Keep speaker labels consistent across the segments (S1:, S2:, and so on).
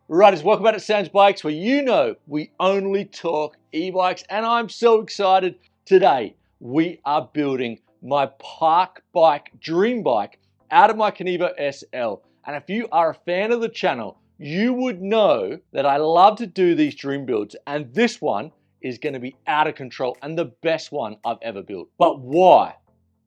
S1: Riders, welcome back to Sam's Bikes, where you know we only talk e-bikes, and I'm so excited. Today we are building my park bike dream bike out of my Kenevo SL. And if you are a fan of the channel, you would know that I love to do these dream builds, and this one is going to be out of control and the best one I've ever built. But why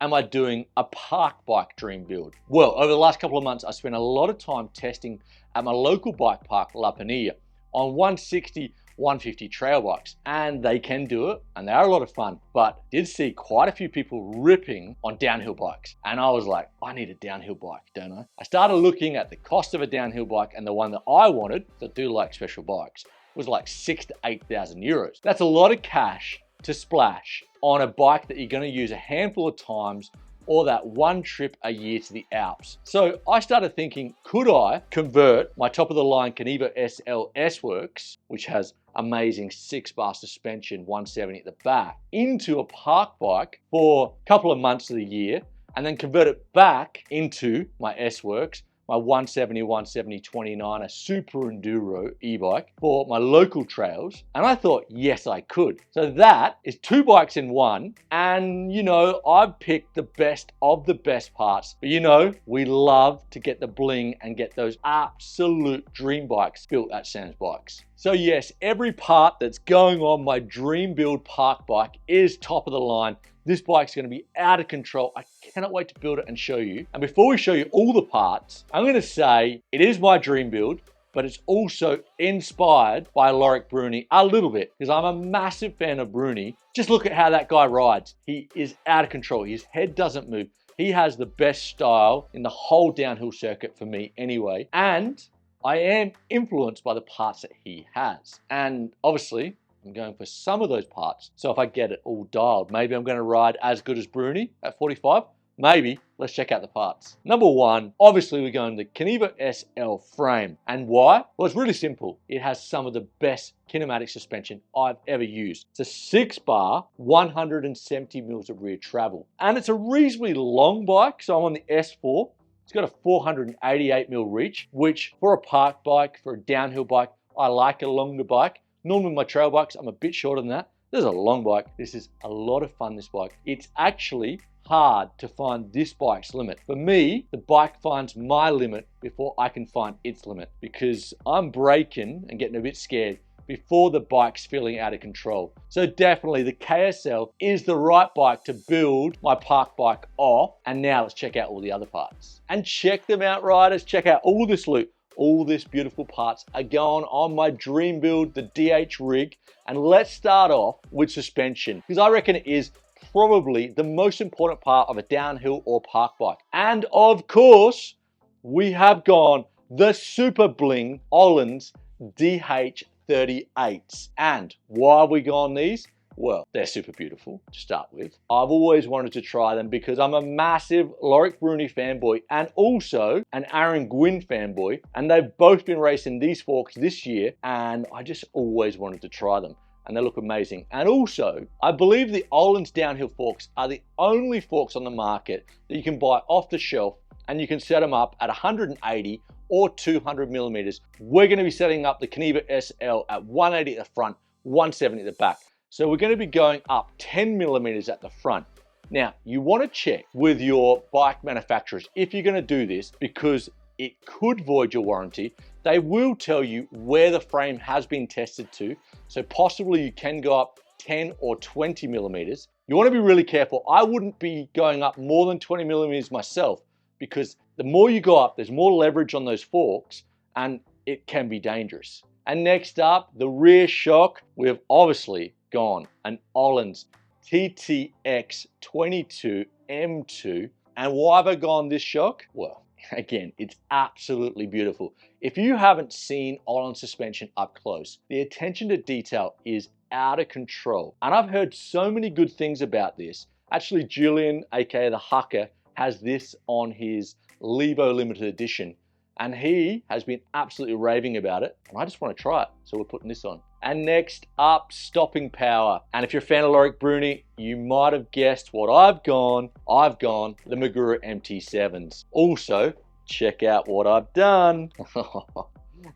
S1: am I doing a park bike dream build? Well, over the last couple of months, I spent a lot of time testing at my local bike park, La Panilla, on 160, 150 trail bikes, and they can do it, and they are a lot of fun, but did see quite a few people ripping on downhill bikes, and I was like, I need a downhill bike, don't I? I started looking at the cost of a downhill bike, and the one that I wanted, that do like special bikes, was like 6,000 to 8,000 euros. That's a lot of cash to splash on a bike that you're going to use a handful of times, or that one trip a year to the Alps. So I started thinking, could I convert my top of the line Kenevo SL S-Works, which has amazing 6-bar suspension, 170 at the back, into a park bike for a couple of months of the year, and then convert it back into my S-Works, my 170, 29, a super enduro e-bike for my local trails. And I thought, yes, I could. So that is 2 bikes in one. And you know, I've picked the best of the best parts. But you know, we love to get the bling and get those absolute dream bikes built at Sam's Bikes. So yes, every part that's going on my dream build park bike is top of the line. This bike's going to be out of control. I cannot wait to build it and show you. And before we show you all the parts, I'm going to say it is my dream build, but it's also inspired by Loic Bruni a little bit, because I'm a massive fan of Bruni. Just look at how that guy rides. He is out of control. His head doesn't move. He has the best style in the whole downhill circuit for me anyway. And I am influenced by the parts that he has. And obviously, I'm going for some of those parts. So if I get it all dialed, maybe I'm going to ride as good as Bruni at 45. Maybe. Let's check out the parts. Number one, obviously we're going to Kenevo SL frame. And why? Well, it's really simple. It has some of the best kinematic suspension I've ever used. It's a 6-bar, 170 mils of rear travel. And it's a reasonably long bike. So I'm on the S4. It's got a 488 mil reach, which for a park bike, for a downhill bike, I like a longer bike. Normally my trail bikes, I'm a bit shorter than that. This is a long bike. This is a lot of fun, this bike. It's actually hard to find this bike's limit. For me, the bike finds my limit before I can find its limit, because I'm braking and getting a bit scared before the bike's feeling out of control. So definitely the KSL is the right bike to build my park bike off. And now let's check out all the other parts. And check them out, riders. Check out all this loot. All this beautiful parts are going on my dream build, the DH rig. And let's start off with suspension, because I reckon it is probably the most important part of a downhill or park bike. And of course, we have gone the super bling Ohlins DH38s. And why have we gone these? Well, they're super beautiful to start with. I've always wanted to try them because I'm a massive Loic Bruni fanboy and also an Aaron Gwyn fanboy. And they've both been racing these forks this year, and I just always wanted to try them. And they look amazing. And also, I believe the Ohlins downhill forks are the only forks on the market that you can buy off the shelf, and you can set them up at 180 or 200 millimeters. We're going to be setting up the Kenevo SL at 180 at the front, 170 at the back. So we're going to be going up 10 millimeters at the front. Now, you want to check with your bike manufacturers if you're going to do this, because it could void your warranty. They will tell you where the frame has been tested to. So possibly you can go up 10 or 20 millimeters. You want to be really careful. I wouldn't be going up more than 20 millimeters myself, because the more you go up, there's more leverage on those forks and it can be dangerous. And next up, the rear shock. We have obviously gone an Ohlins TTX22m.2. And why have I gone this shock? Well, again, it's absolutely beautiful. If you haven't seen Ohlins suspension up close, the attention to detail is out of control. And I've heard so many good things about this. Actually, Julian, aka the Hucker, has this on his Levo limited edition, and he has been absolutely raving about it, and I just want to try it, so we're putting this on. And next up, stopping power. And if you're a fan of Loic Bruni, you might have guessed what I've gone the Magura MT7s. Also, check out what I've done.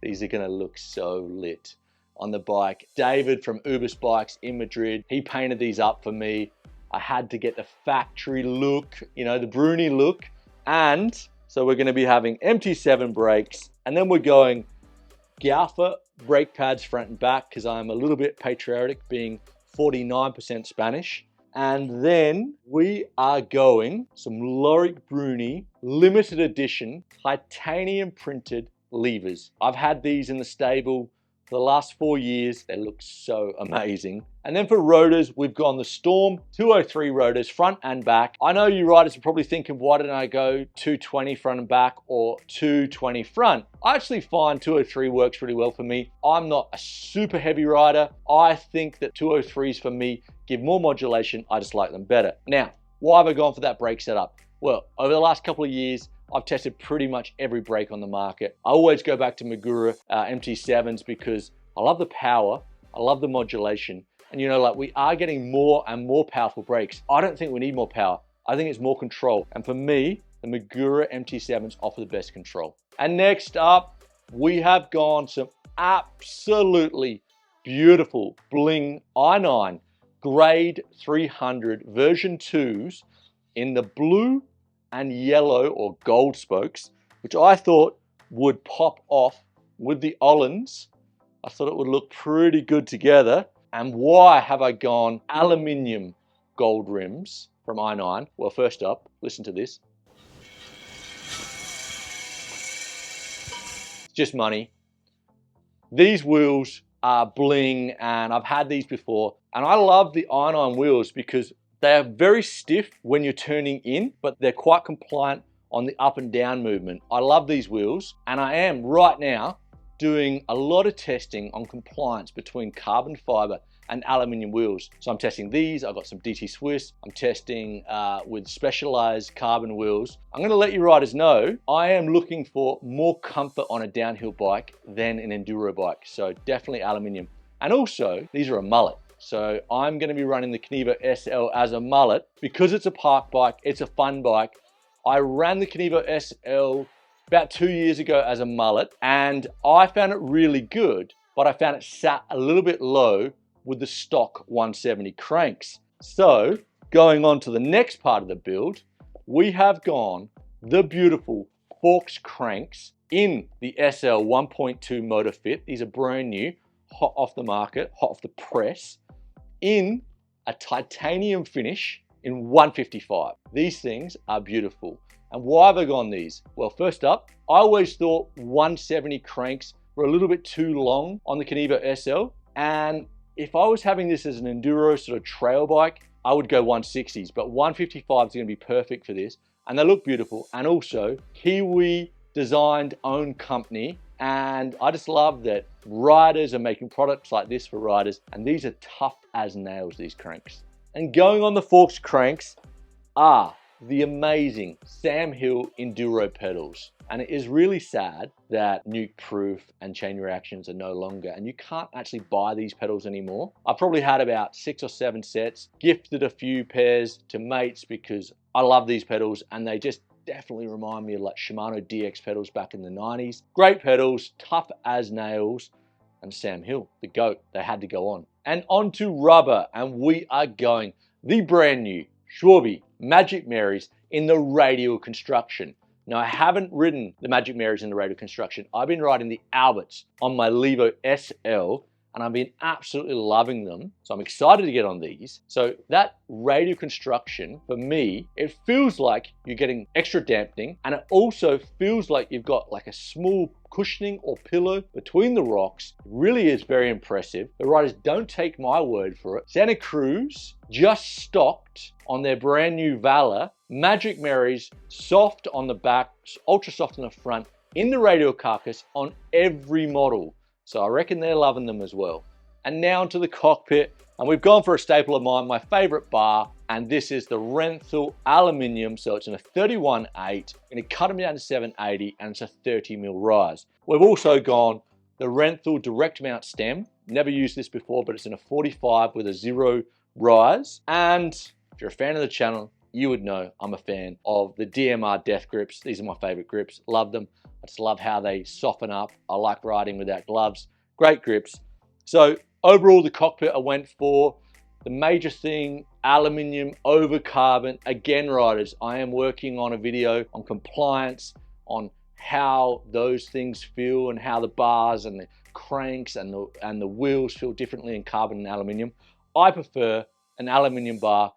S1: These are gonna look so lit on the bike. David from Ubus Bikes in Madrid, he painted these up for me. I had to get the factory look, you know, the Bruni look. And so we're gonna be having MT7 brakes, and then we're going Gaufa brake pads front and back, because I'm a little bit patriotic, being 49% Spanish. And then we are going some Loric Bruni limited edition titanium printed levers. I've had these in the stable for the last 4 years. They look so amazing. And then for rotors, we've gone the Storm 203 rotors front and back. I know you riders are probably thinking, why didn't I go 220 front and back or 220 front? I actually find 203 works really well for me. I'm not a super heavy rider. I think that 203s for me give more modulation. I just like them better. Now, why have I gone for that brake setup? Well, over the last couple of years, I've tested pretty much every brake on the market. I always go back to Magura MT7s because I love the power, I love the modulation, and you know, like, we are getting more and more powerful brakes. I don't think we need more power. I think it's more control. And for me, the Magura MT7s offer the best control. And next up, we have gone some absolutely beautiful bling i9 grade 300 version 2s in the blue and yellow or gold spokes, which I thought would pop off with the Ohlins. I thought it would look pretty good together. And why have I gone aluminium gold rims from i9? Well, first up, listen to this. It's just money. These wheels are bling, and I've had these before, and I love the i9 wheels because they are very stiff when you're turning in, but they're quite compliant on the up and down movement. I love these wheels, and I am right now doing a lot of testing on compliance between carbon fiber and aluminium wheels. So I'm testing these. I've got some DT Swiss. I'm testing with specialized carbon wheels. I'm gonna let you riders know, I am looking for more comfort on a downhill bike than an enduro bike. So definitely aluminium. And also, these are a mullet. So I'm gonna be running the Kenevo SL as a mullet because it's a park bike, it's a fun bike. I ran the Kenevo SL about 2 years ago as a mullet, and I found it really good, but I found it sat a little bit low with the stock 170 cranks. So going on to the next part of the build, we have gone the beautiful Forx cranks in the SL 1.2 motor fit. These are brand new, hot off the market, hot off the press, in a titanium finish in 155. These things are beautiful. And why have I gone these? Well, first up, I always thought 170 cranks were a little bit too long on the Kenevo SL. And if I was having this as an enduro sort of trail bike, I would go 160s, but 155 is gonna be perfect for this. And they look beautiful. And also, Kiwi designed, owned company. And I just love that riders are making products like this for riders. And these are tough as nails, these cranks. And going on the Forx cranks are the amazing Sam Hill Enduro pedals. And it is really sad that nuke proof and chain reactions are no longer, and you can't actually buy these pedals anymore. I probably had about 6 or 7 sets, gifted a few pairs to mates because I love these pedals, and they just definitely remind me of like Shimano DX pedals back in the 90s. Great pedals, tough as nails, and Sam Hill, the GOAT, they had to go on. And onto rubber, and we are going the brand new Schwalbe Magic Marys in the Radial construction. Now, I haven't ridden the Magic Marys in the Radial construction. I've been riding the Alberts on my Levo SL, and I've been absolutely loving them. So I'm excited to get on these. So that Radial construction, for me, it feels like you're getting extra dampening, and it also feels like you've got like a small cushioning or pillow between the rocks. It really is very impressive. The riders don't take my word for it. Santa Cruz just stocked on their brand new Valor Magic Marys, soft on the back, ultra soft on the front, in the Radial carcass on every model. So I reckon they're loving them as well. And now into the cockpit, and we've gone for a staple of mine, my favorite bar, and this is the Renthal aluminium. So it's in a 31.8, I'm gonna cut them down to 780, and it's a 30mm rise. We've also gone the Renthal direct mount stem. Never used this before, but it's in a 45 with a 0 rise. And if you're a fan of the channel, you would know I'm a fan of the DMR Death grips. These are my favorite grips. Love them. I just love how they soften up. I like riding without gloves. Great grips. So overall, the cockpit I went for, the major thing, aluminium over carbon. Again, riders, I am working on a video on compliance, on how those things feel and how the bars and the cranks and the wheels feel differently in carbon and aluminium. I prefer an aluminium bar.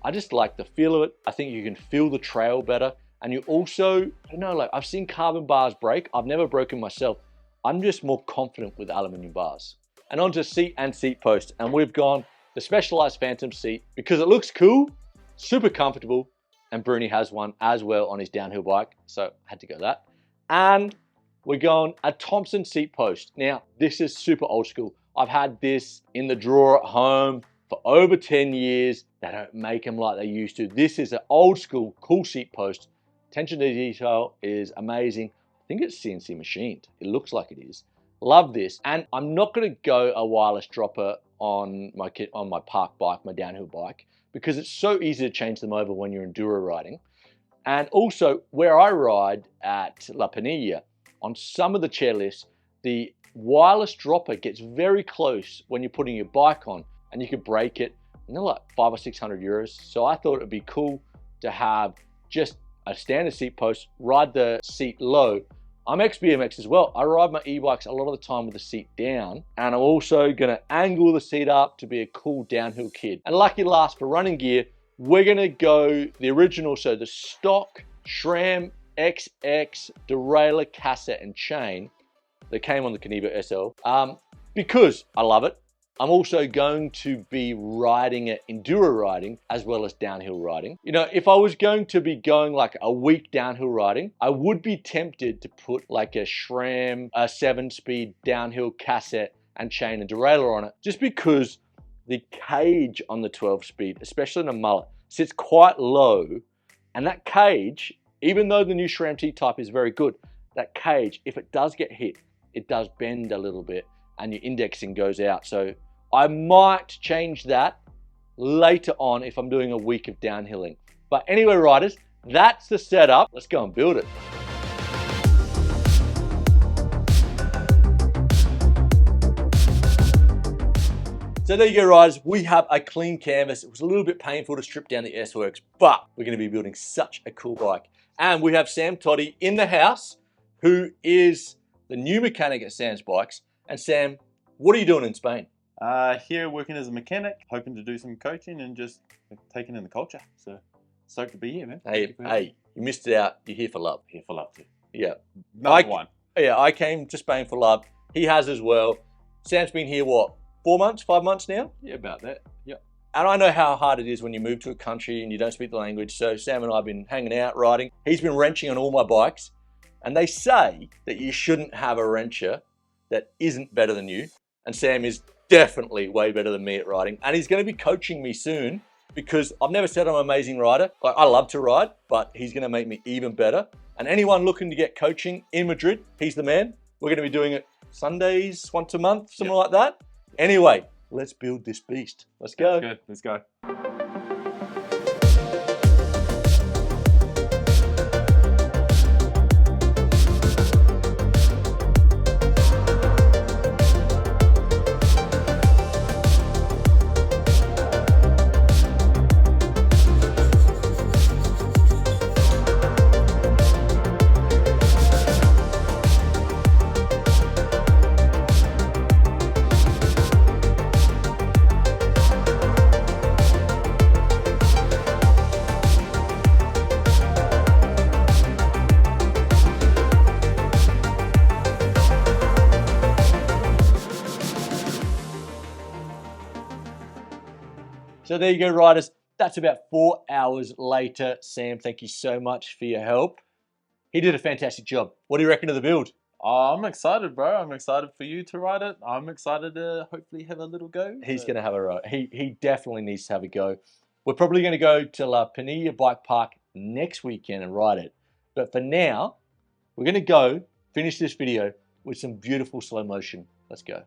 S1: I just like the feel of it. I think you can feel the trail better. And you also, I don't know, like I've seen carbon bars break. I've never broken myself. I'm just more confident with aluminium bars. And onto seat and seat post. And we've gone the Specialized Phenom seat because it looks cool, super comfortable. And Bruni has one as well on his downhill bike. So I had to go that. And we're going a Thompson seat post. Now, this is super old school. I've had this in the drawer at home for over 10 years. They don't make them like they used to. This is an old school, cool seat post. Attention to detail is amazing. I think it's CNC machined. It looks like it is. Love this. And I'm not gonna go a wireless dropper on my park bike, my downhill bike, because it's so easy to change them over when you're enduro riding. And also, where I ride at La Pinilla, on some of the chairlifts, the wireless dropper gets very close when you're putting your bike on, and you could break it, and they're like 500 or 600 euros. So I thought it'd be cool to have just a standard seat post, ride the seat low. I'm ex-BMX as well. I ride my e-bikes a lot of the time with the seat down, and I'm also gonna angle the seat up to be a cool downhill kid. And lucky last for running gear, we're gonna go the original, so the stock SRAM XX derailleur cassette and chain that came on the Kenevo SL, because I love it. I'm also going to be riding it, enduro riding, as well as downhill riding. You know, if I was going to be going like a week downhill riding, I would be tempted to put like a SRAM, a 7-speed downhill cassette and chain and derailleur on it, just because the cage on the 12-speed, especially in a mullet, sits quite low. And that cage, even though the new SRAM T-Type is very good, that cage, if it does get hit, it does bend a little bit and your indexing goes out. So I might change that later on if I'm doing a week of downhilling. But anyway, riders, that's the setup. Let's go and build it. So there you go, riders. We have a clean canvas. It was a little bit painful to strip down the S-Works, but we're going to be building such a cool bike. And we have Sam Toddy in the house, who is the new mechanic at Sam's Bikes. And Sam, what are you doing in Spain?
S2: Here working as a mechanic, hoping to do some coaching and just taking in the culture. So stoked to be here, man.
S1: Hey, you missed it out. You're here for love.
S2: Here for love too.
S1: Yeah.
S2: Number one.
S1: Yeah, I came to Spain for love. He has as well. Sam's been here, what, 4 months, 5 months now?
S2: Yeah, about that. Yep.
S1: And I know how hard it is when you move to a country and you don't speak the language. So Sam and I have been hanging out, riding. He's been wrenching on all my bikes. And they say that you shouldn't have a wrencher that isn't better than you. And Sam is definitely way better than me at riding. And he's going to be coaching me soon, because I've never said I'm an amazing rider. Like, I love to ride, but he's going to make me even better. And anyone looking to get coaching in Madrid, he's the man. We're going to be doing it Sundays, once a month, something like that. Anyway, let's build this beast. Let's go.
S2: Good. Let's go.
S1: So there you go, riders. That's about 4 hours later. Sam, thank you so much for your help. He did a fantastic job. What do you reckon of the build?
S2: I'm excited, bro. I'm excited for you to ride it. I'm excited to hopefully have a little go.
S1: He's going to have a ride. He definitely needs to have a go. We're probably going to go to La Pinilla Bike Park next weekend and ride it. But for now, we're going to go finish this video with some beautiful slow motion. Let's go.